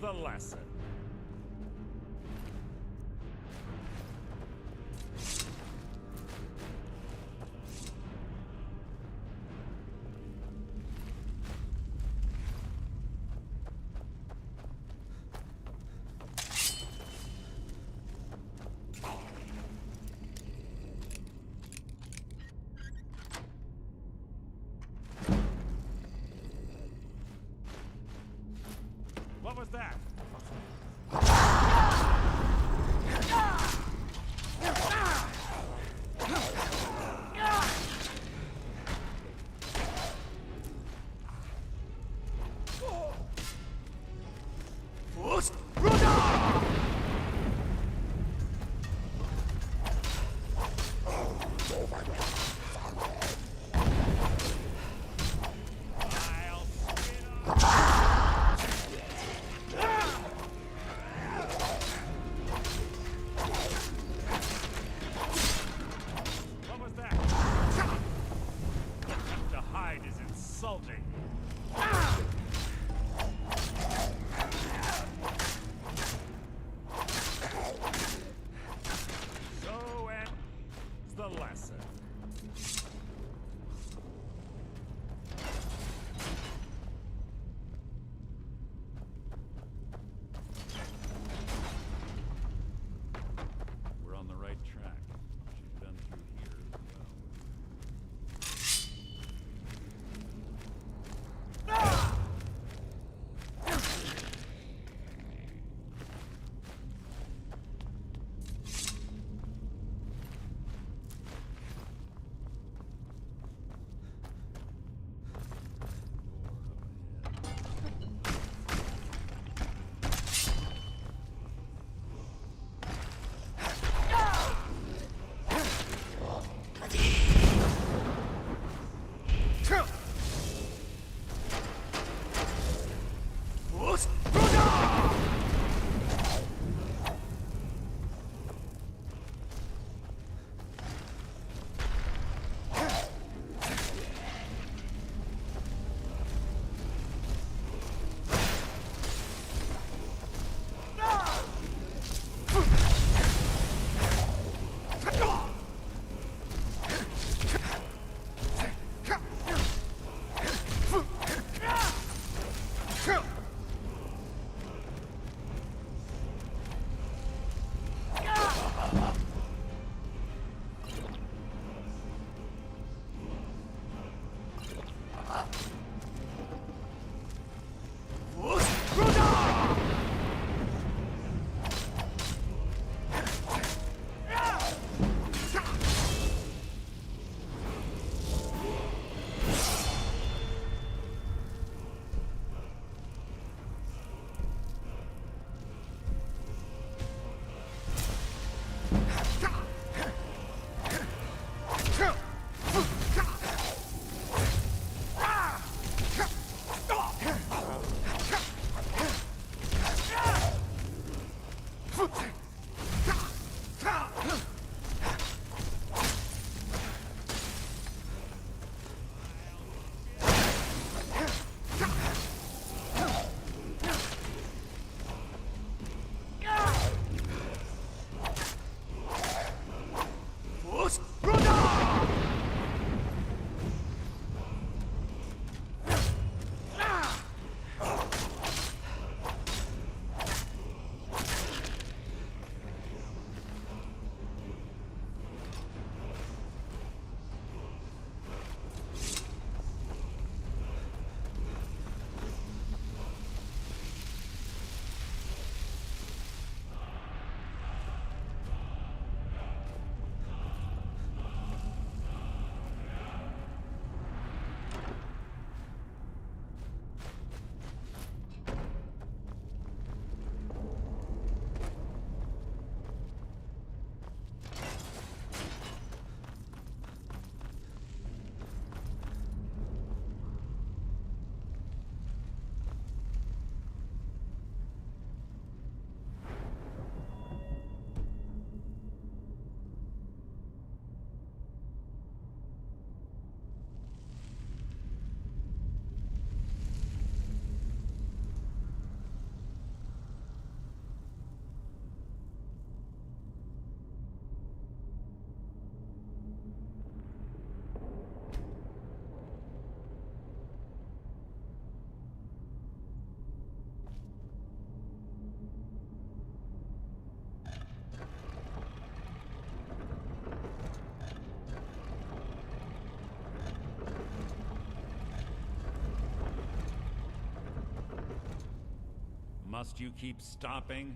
the lesson. What was that? I'll spin off. Must you keep stopping?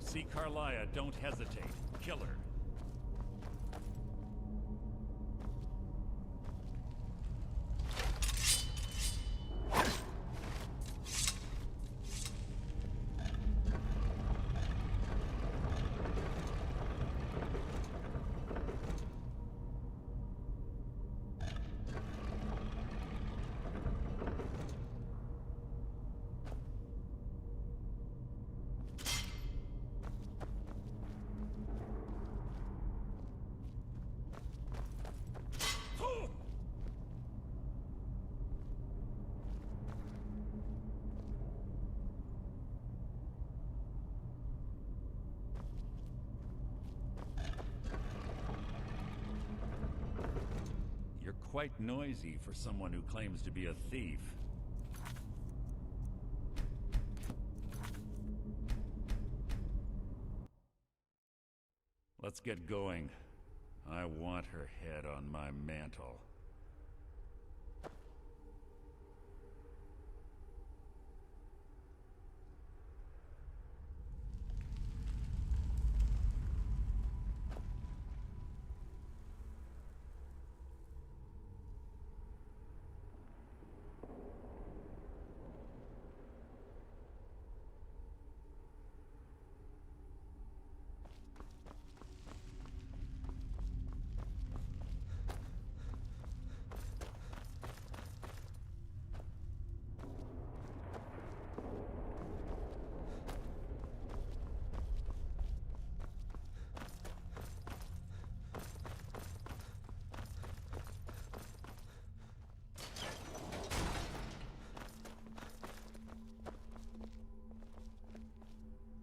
See Karliah, don't hesitate. Kill her. Quite noisy for someone who claims to be a thief. Let's get going. I want her head on my mantle.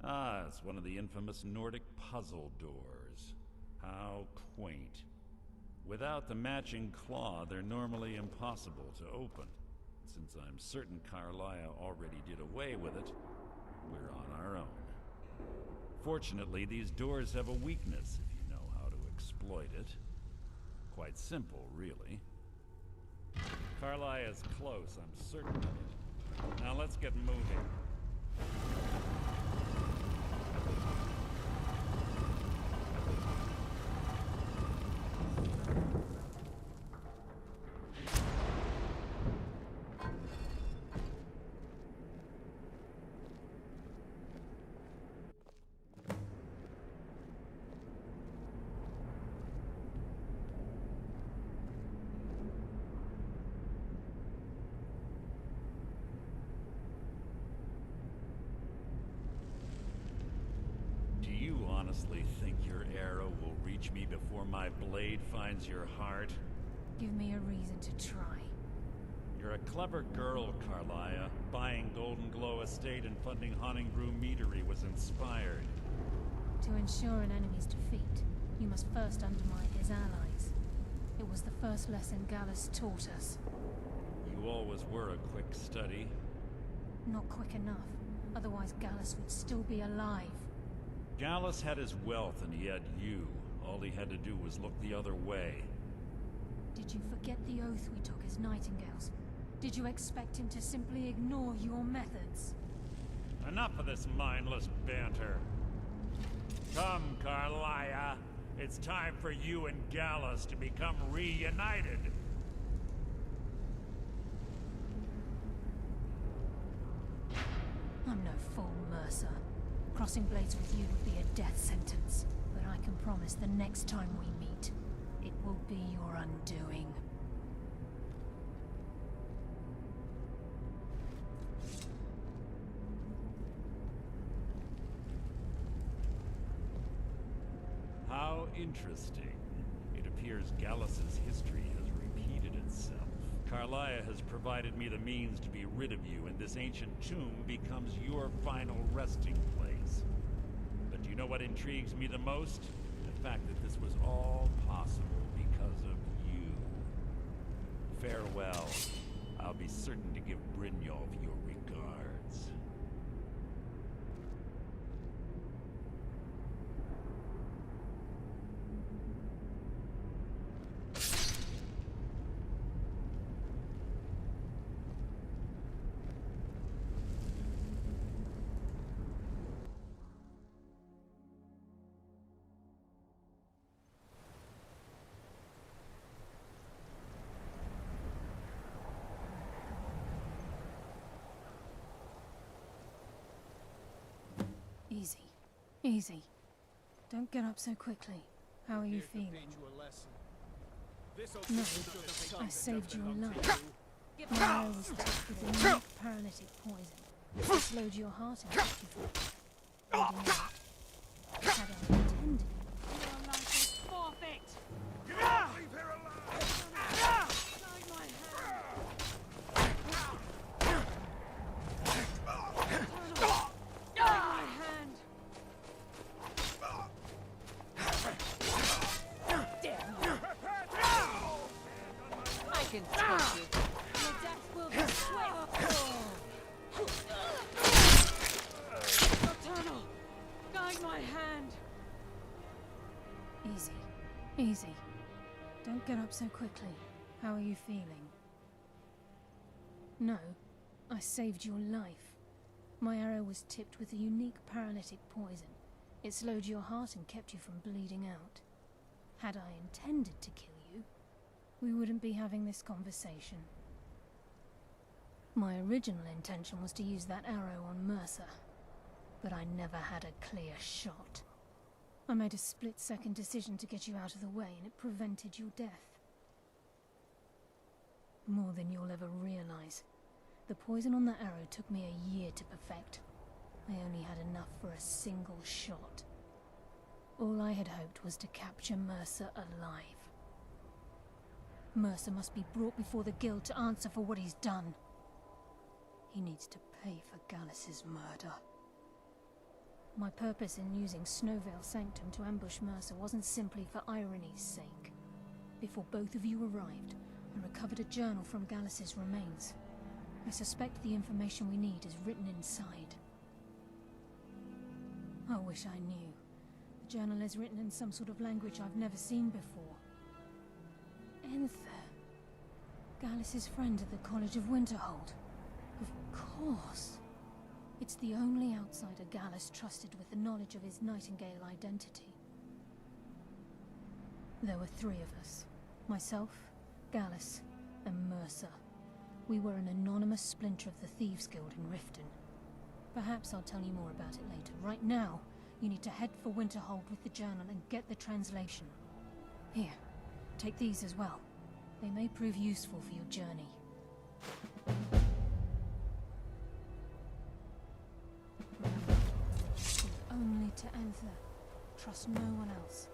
Ah, it's one of the infamous Nordic puzzle doors. How quaint. Without the matching claw, they're normally impossible to open. Since I'm certain Karliah already did away with it, we're on our own. Fortunately, these doors have a weakness if you know how to exploit it. Quite simple, really. Karliah is close, I'm certain of it. Now let's get moving. Honestly think your arrow will reach me before my blade finds your heart? Give me a reason to try. You're a clever girl, Karliah. Buying Golden Glow Estate and funding Honningbrew Meadery was inspired. To ensure an enemy's defeat, you must first undermine his allies. It was the first lesson Gallus taught us. You always were a quick study. Not quick enough. Otherwise Gallus would still be alive. Gallus had his wealth and he had you. All he had to do was look the other way. Did you forget the oath we took as Nightingales? Did you expect him to simply ignore your methods? Enough of this mindless banter. Come, Karliah. It's time for you and Gallus to become reunited. I'm no fool, Mercer. Crossing blades with you would be a death sentence, but I can promise the next time we meet, it will be your undoing. How interesting. It appears Gallus's history has repeated itself. Karliah has provided me the means to be rid of you, and this ancient tomb becomes your final resting place. But do you know what intrigues me the most? The fact that this was all possible because of you. Farewell. I'll be certain to give Brynjolf your regards. Easy. Easy. Don't get up so quickly. How are you feeling? No, I saved your life. My arrow was tipped with a unique paralytic poison. It slowed your heart and kept you from bleeding out. Had I intended, your life is forfeit! Leave her alive! Guide my hand! I can touch you. Your death will be swift! Nocturnal! Guide my hand! Easy. Easy. Don't get up so quickly. How are you feeling? No, I saved your life. My arrow was tipped with a unique paralytic poison. It slowed your heart and kept you from bleeding out. Had I intended to kill you, we wouldn't be having this conversation. My original intention was to use that arrow on Mercer, but I never had a clear shot. I made a split-second decision to get you out of the way, and it prevented your death. More than you'll ever realize. The poison on that arrow took me a year to perfect. I only had enough for a single shot. All I had hoped was to capture Mercer alive. Mercer must be brought before the Guild to answer for what he's done. He needs to pay for Gallus's murder. My purpose in using Snowvale Sanctum to ambush Mercer wasn't simply for irony's sake. Before both of you arrived, I recovered a journal from Gallus's remains. I suspect the information we need is written inside. I wish I knew. The journal is written in some sort of language I've never seen before. Enther. Gallus's friend at the College of Winterhold. Of course. It's the only outsider Gallus trusted with the knowledge of his Nightingale identity. There were three of us. Myself, Gallus, and Mercer. We were an anonymous splinter of the Thieves Guild in Riften. Perhaps I'll tell you more about it later. Right now, you need to head for Winterhold with the journal and get the translation. Here, take these as well. They may prove useful for your journey. Speak only to Enther. Trust no one else.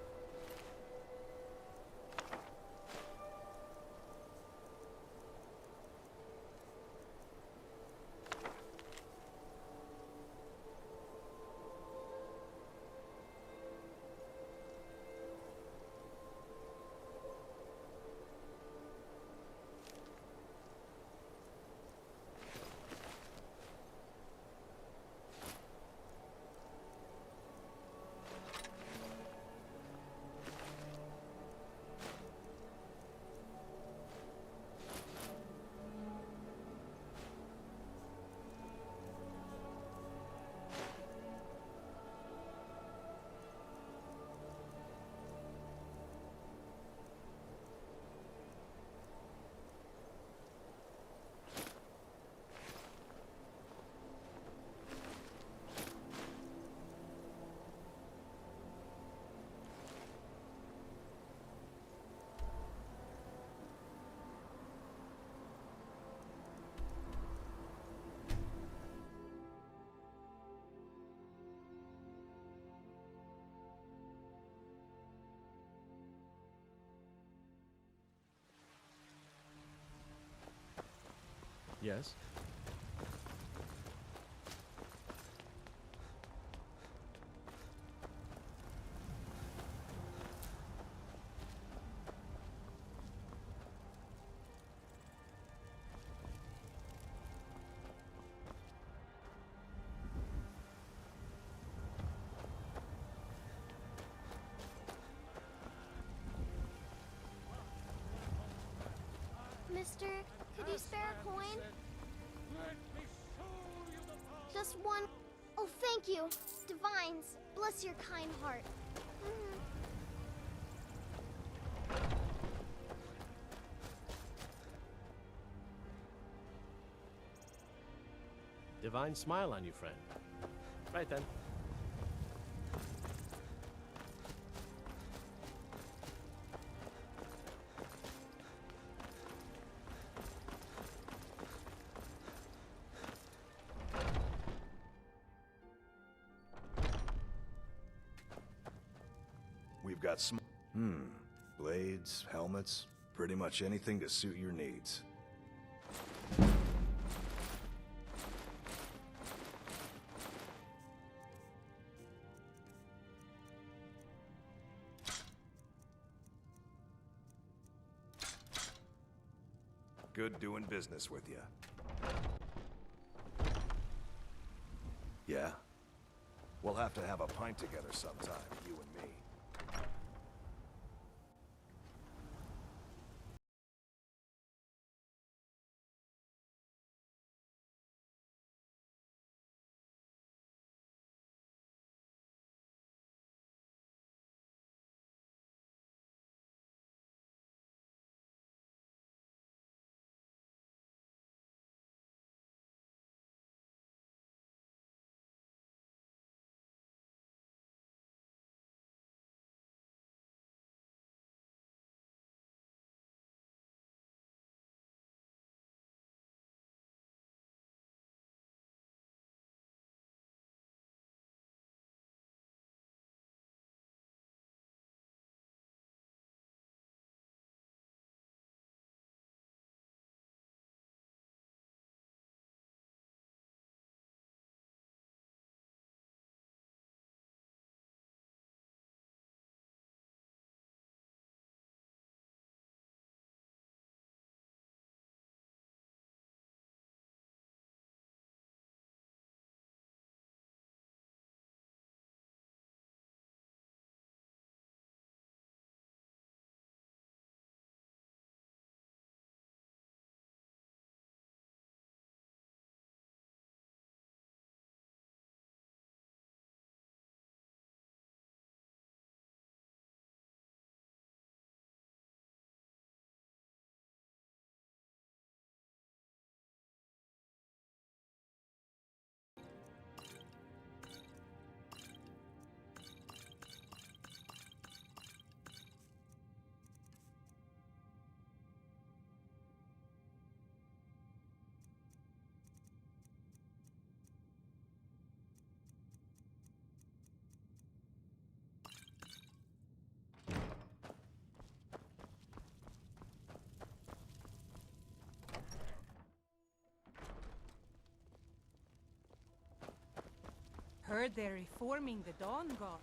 Yes? Mister, could you spare a coin? Just one. Oh, thank you. Divines, bless your kind heart. Divine smile on you, friend. Right then. We've got some... blades, helmets, pretty much anything to suit your needs. Good doing business with you. Yeah? We'll have to have a pint together sometime, you and me. Heard they're reforming the Dawn God.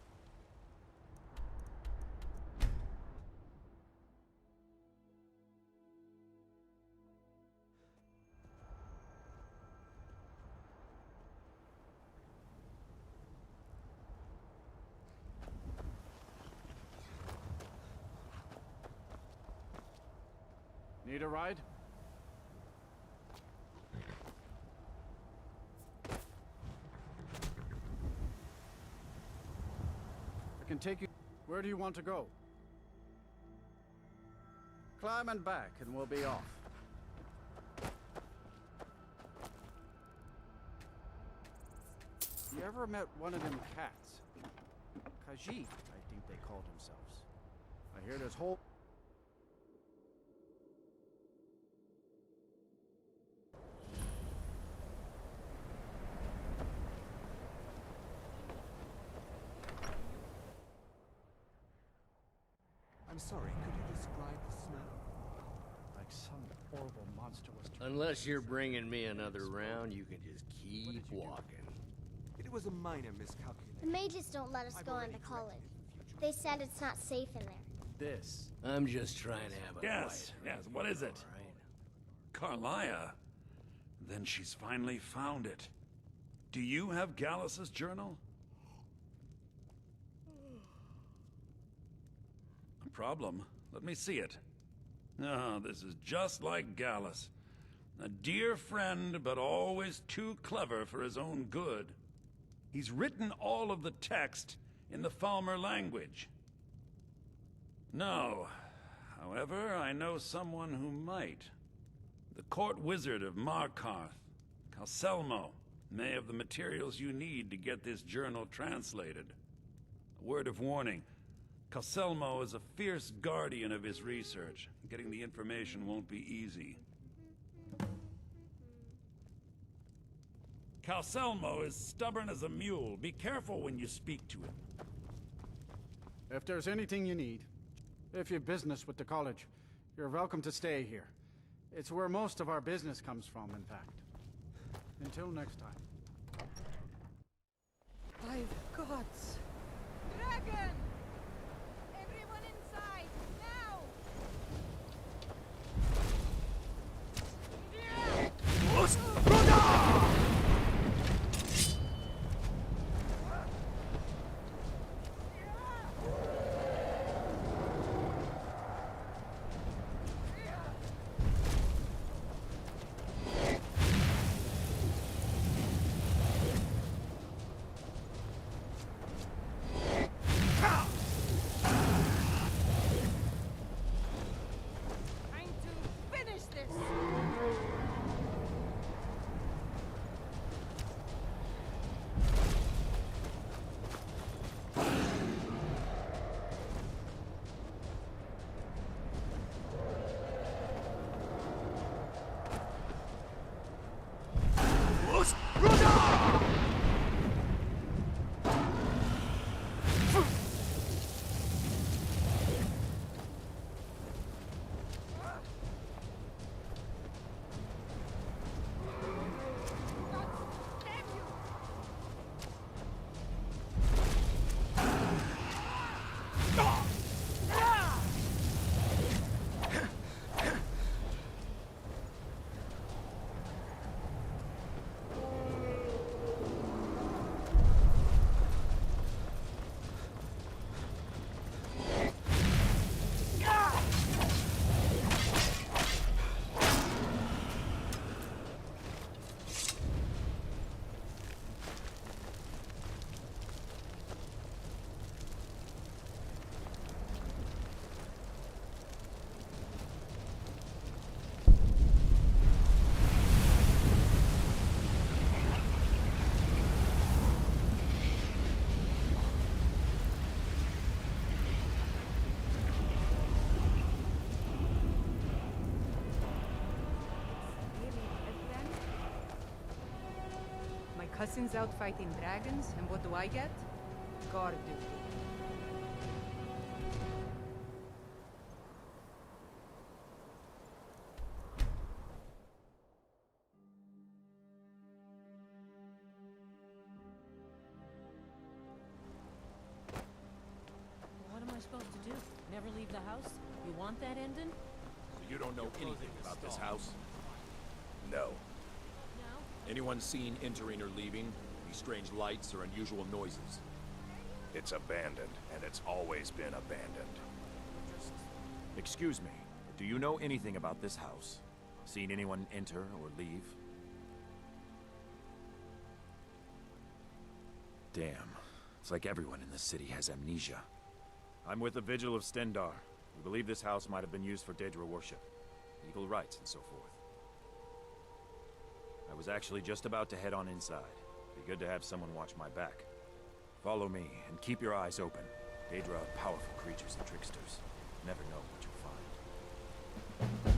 Need a ride? I can take you... Where do you want to go? Climb and back and we'll be off. You ever met one of them cats? Khajiit, I think they called themselves. I hear there's whole... I'm sorry, could you describe the smell? like some horrible monster was turned. Unless you're bringing me another round, you can just keep walking. It was a minor miscalculation. The mages don't let us go into college. They said it's not safe in there. This. I'm just trying to have a Yes, yes, what is it? quiet, Karliah. Then she's finally found it. Do you have Gallus's journal? A problem? Let me see it. Ah, this is just like Gallus. A dear friend, but always too clever for his own good. He's written all of the text in the Falmer language. No. However, I know someone who might. The court wizard of Markarth, Calselmo, may have the materials you need to get this journal translated. A word of warning. Calselmo is a fierce guardian of his research. Getting the information won't be easy. Calselmo is stubborn as a mule. Be careful when you speak to him. If there's anything you need, if you've business with the college, you're welcome to stay here. It's where most of our business comes from, in fact. Until next time. By the gods! Dragon! Everyone inside, now! Time to finish this! My cousin's out fighting dragons, and what do I get? Guard duty. What am I supposed to do? Never leave the house? You want that ending? So you don't know anything about this house? No. No? Anyone seen entering or leaving? Any strange lights or unusual noises? It's abandoned, and it's always been abandoned. Excuse me, do you know anything about this house? Seen anyone enter or leave? Damn. It's like everyone in this city has amnesia. I'm with the Vigil of Stendar. We believe this house might have been used for Daedra worship, evil rites, and so forth. I was actually just about to head on inside. Be good to have someone watch my back. Follow me, and keep your eyes open. Daedra are powerful creatures and tricksters. Never know what you'll find.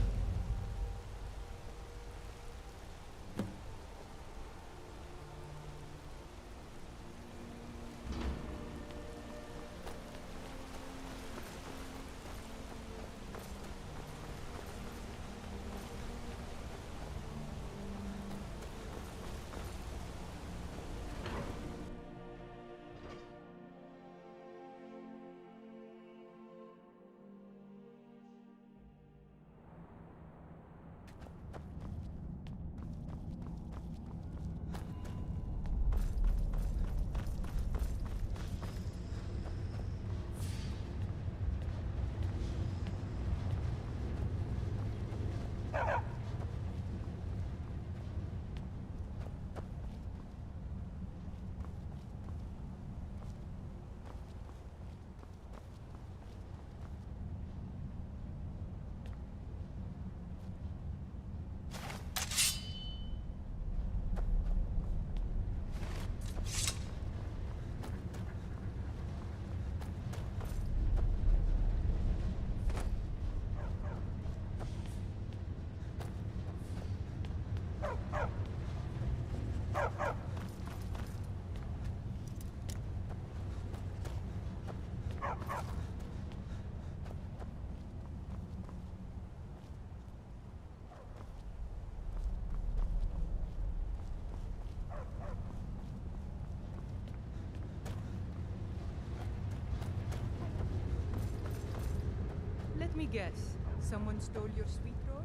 guess. Someone stole your sweet roll?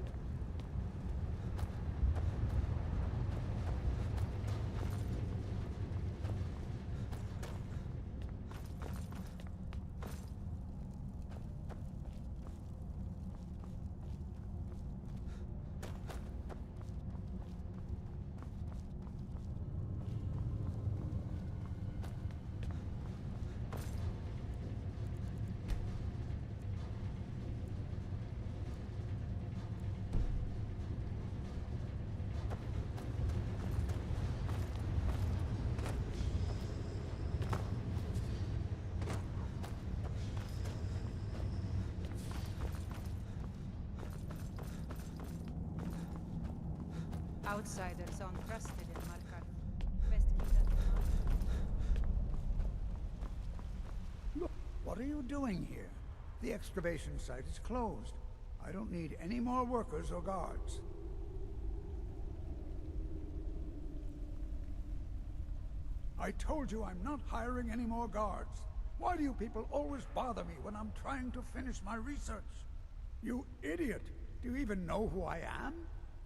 Outsiders aren't trusted in Markarth. Best keep that in mind. Look, what are you doing here? The excavation site is closed. I don't need any more workers or guards. I told you I'm not hiring any more guards. Why do you people always bother me when I'm trying to finish my research? You idiot! Do you even know who I am?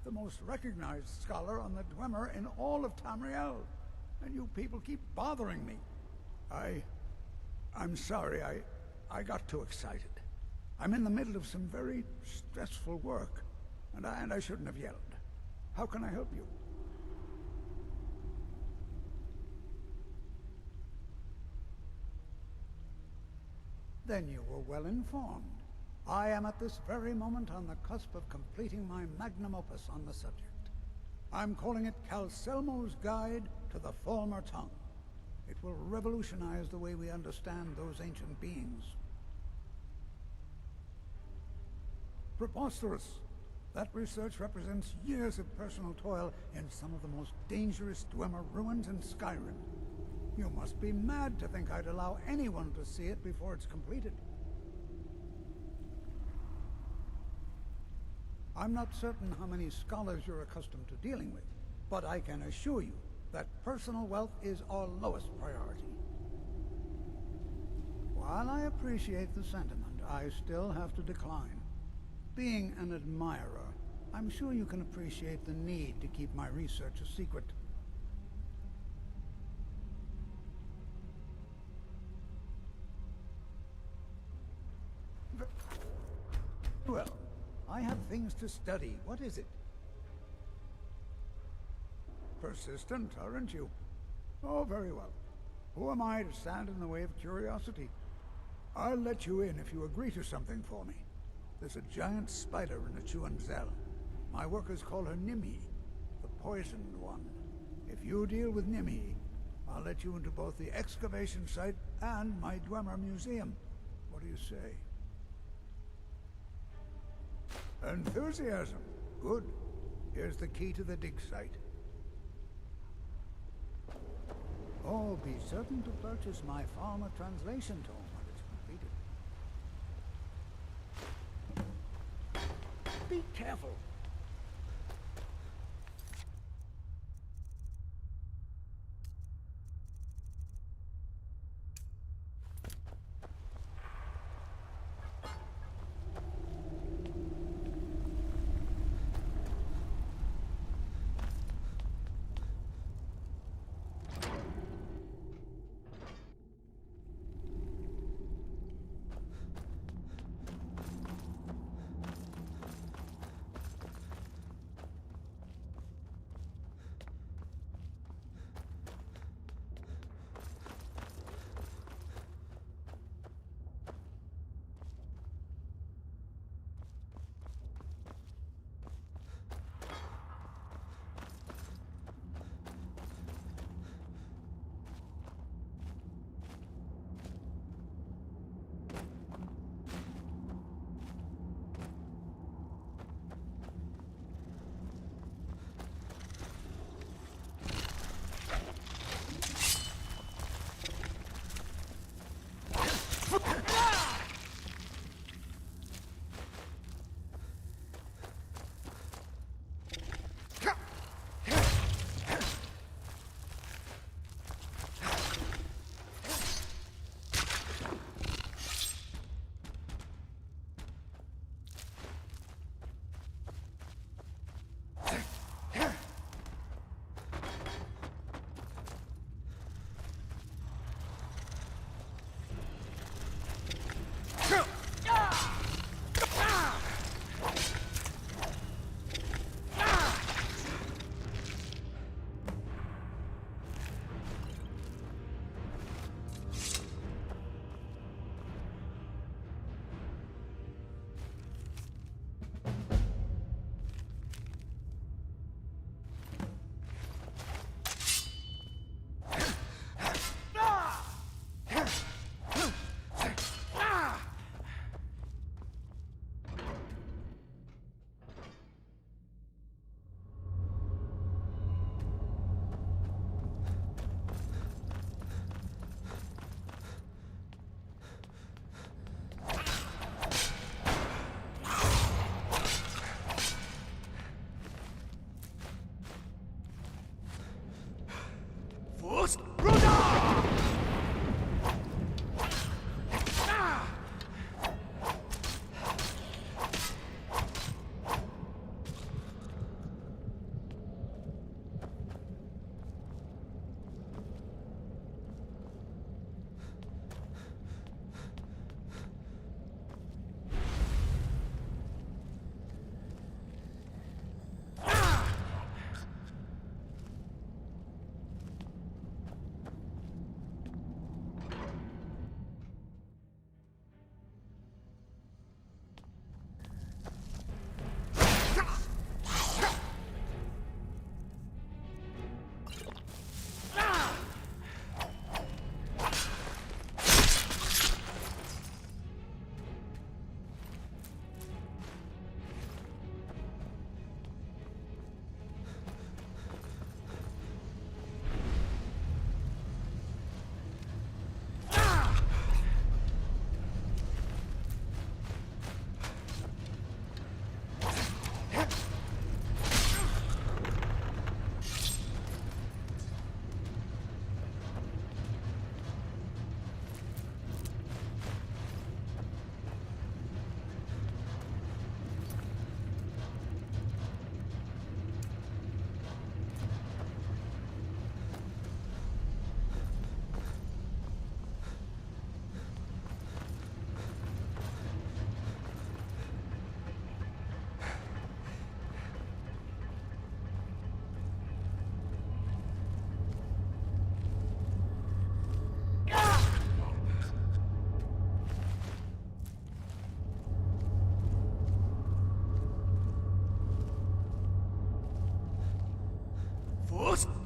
The most recognized scholar on the Dwemer in all of Tamriel. And you people keep bothering me. I'm sorry, I got too excited. I'm in the middle of some very stressful work, and I shouldn't have yelled. How can I help you? Then you were well informed. I am at this very moment on the cusp of completing my magnum opus on the subject. I'm calling it Calselmo's Guide to the Falmer Tongue. It will revolutionize the way we understand those ancient beings. Preposterous! That research represents years of personal toil in some of the most dangerous Dwemer ruins in Skyrim. You must be mad to think I'd allow anyone to see it before it's completed. I'm not certain how many scholars you're accustomed to dealing with, but I can assure you that personal wealth is our lowest priority. While I appreciate the sentiment, I still have to decline. Being an admirer, I'm sure you can appreciate the need to keep my research a secret. Well, I have things to study. What is it? Persistent, aren't you? Oh, very well. Who am I to stand in the way of curiosity? I'll let you in if you agree to something for me. There's a giant spider in the Chuanzel. My workers call her Nimhi, the poisoned one. If you deal with Nimhi, I'll let you into both the excavation site and my Dwemer museum. What do you say? Enthusiasm. Good. Here's the key to the dig site. Oh, be certain to purchase my Falmer translation tome when it's completed. Be careful.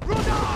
Run!